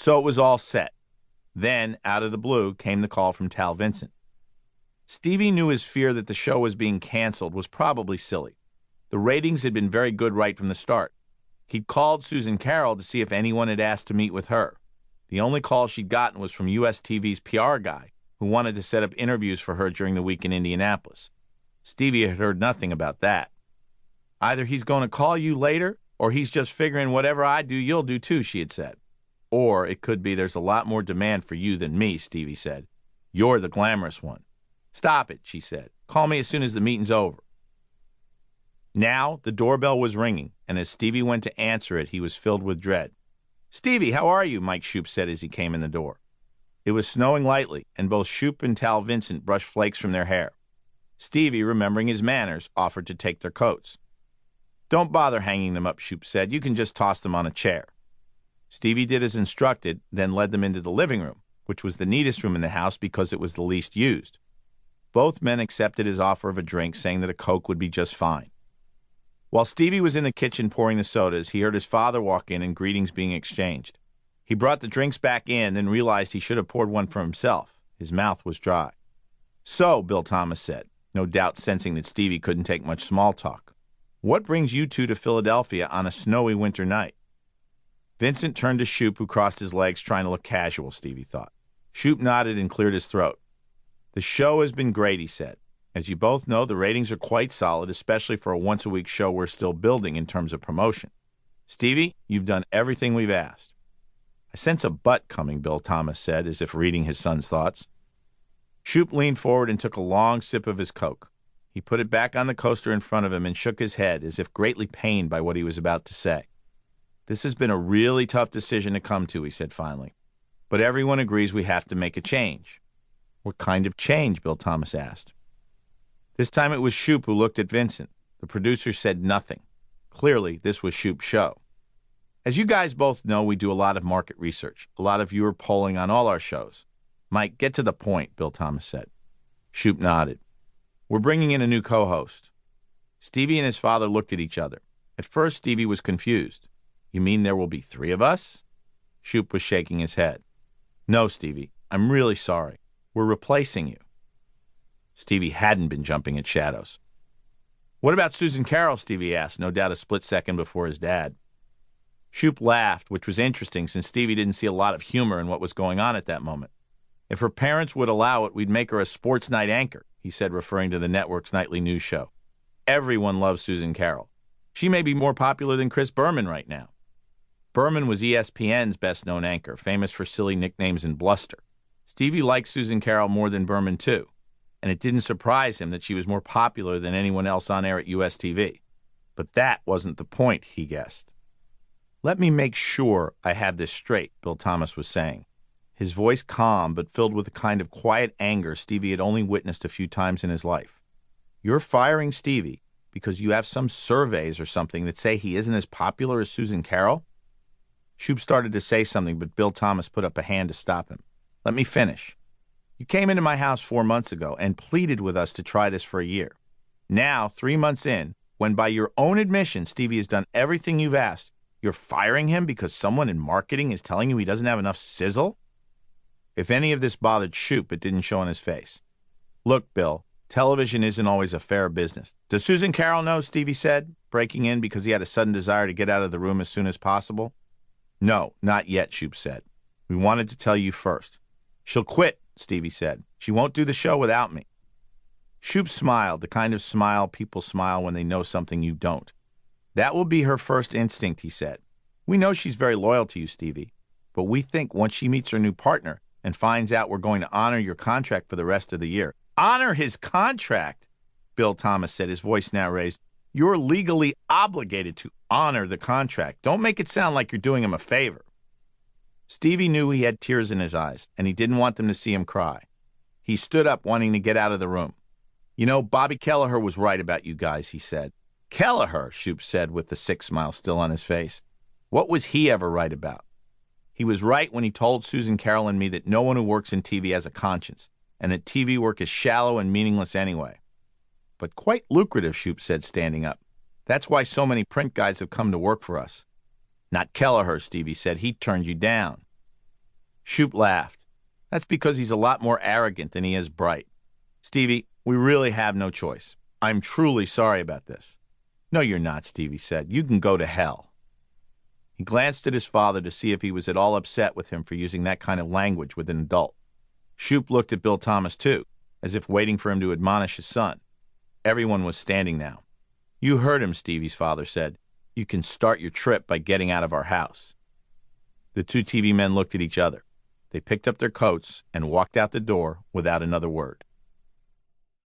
So it was all set. Then, out of the blue, came the call from Tal Vincent. Stevie knew his fear that the show was being canceled was probably silly. The ratings had been very good right from the start. He'd called Susan Carol to see if anyone had asked to meet with her. The only call she'd gotten was from US TV's PR guy, who wanted to set up interviews for her during the week in Indianapolis. Stevie had heard nothing about that. Either he's going to call you later, or he's just figuring whatever I do, you'll do too, she had said. Or it could be there's a lot more demand for you than me, Stevie said. You're the glamorous one. Stop it, she said. Call me as soon as the meeting's over. Now the doorbell was ringing, and as Stevie went to answer it, he was filled with dread. Stevie, how are you? Mike Shoup said as he came in the door. It was snowing lightly, and both Shoup and Tal Vincent brushed flakes from their hair. Stevie, remembering his manners, offered to take their coats. Don't bother hanging them up, Shoup said. You can just toss them on a chair. Stevie did as instructed, then led them into the living room, which was the neatest room in the house because it was the least used. Both men accepted his offer of a drink, saying that a Coke would be just fine. While Stevie was in the kitchen pouring the sodas, he heard his father walk in and greetings being exchanged. He brought the drinks back in, then realized he should have poured one for himself. His mouth was dry. So, Bill Thomas said, no doubt sensing that Stevie couldn't take much small talk, what brings you two to Philadelphia on a snowy winter night? Vincent turned to Shoup, who crossed his legs trying to look casual, Stevie thought. Shoup nodded and cleared his throat. The show has been great, he said. As you both know, the ratings are quite solid, especially for a once-a-week show we're still building in terms of promotion. Stevie, you've done everything we've asked. I sense a but coming, Bill Thomas said, as if reading his son's thoughts. Shoup leaned forward and took a long sip of his Coke. He put it back on the coaster in front of him and shook his head, as if greatly pained by what he was about to say. This has been a really tough decision to come to, he said finally. But everyone agrees we have to make a change. What kind of change? Bill Thomas asked. This time it was Shoup who looked at Vincent. The producer said nothing. Clearly, this was Shoup's show. As you guys both know, we do a lot of market research, a lot of viewer polling on all our shows. Mike, get to the point, Bill Thomas said. Shoup nodded. We're bringing in a new co-host. Stevie and his father looked at each other. At first, Stevie was confused. You mean there will be 3 of us? Shoup was shaking his head. No, Stevie, I'm really sorry. We're replacing you. Stevie hadn't been jumping at shadows. What about Susan Carol? Stevie asked, no doubt a split second before his dad. Shoup laughed, which was interesting since Stevie didn't see a lot of humor in what was going on at that moment. If her parents would allow it, we'd make her a sports night anchor, he said, referring to the network's nightly news show. Everyone loves Susan Carol. She may be more popular than Chris Berman right now. Berman was ESPN's best-known anchor, famous for silly nicknames and bluster. Stevie liked Susan Carol more than Berman, too, and it didn't surprise him that she was more popular than anyone else on air at US TV. But that wasn't the point, he guessed. Let me make sure I have this straight, Bill Thomas was saying, his voice calm but filled with a kind of quiet anger Stevie had only witnessed a few times in his life. You're firing Stevie because you have some surveys or something that say he isn't as popular as Susan Carol? Shoup started to say something, but Bill Thomas put up a hand to stop him. Let me finish. You came into my house 4 months ago and pleaded with us to try this for a year. Now, 3 months in, when by your own admission Stevie has done everything you've asked, you're firing him because someone in marketing is telling you he doesn't have enough sizzle? If any of this bothered Shoup, it didn't show on his face. Look, Bill, television isn't always a fair business. Does Susan Carol know? Stevie said, breaking in because he had a sudden desire to get out of the room as soon as possible. No, not yet, Shoup said. We wanted to tell you first. She'll quit, Stevie said. She won't do the show without me. Shoup smiled, the kind of smile people smile when they know something you don't. That will be her first instinct, he said. We know she's very loyal to you, Stevie, but we think once she meets her new partner and finds out we're going to honor your contract for the rest of the year. Honor his contract? Bill Thomas said, his voice now raised. You're legally obligated to honor the contract. Don't make it sound like you're doing him a favor. Stevie knew he had tears in his eyes, and he didn't want them to see him cry. He stood up, wanting to get out of the room. You know, Bobby Kelleher was right about you guys, he said. Kelleher, Shoup said with the sick smile still on his face. What was he ever right about? He was right when he told Susan Carol and me that no one who works in TV has a conscience, and that TV work is shallow and meaningless anyway. But quite lucrative, Shoup said, standing up. That's why so many print guys have come to work for us. Not Kelleher, Stevie said. He turned you down. Shoop laughed. That's because he's a lot more arrogant than he is bright. Stevie, we really have no choice. I'm truly sorry about this. No, you're not, Stevie said. You can go to hell. He glanced at his father to see if he was at all upset with him for using that kind of language with an adult. Shoop looked at Bill Thomas, too, as if waiting for him to admonish his son. Everyone was standing now. You heard him, Stevie's father said. You can start your trip by getting out of our house. The two TV men looked at each other. They picked up their coats and walked out the door without another word.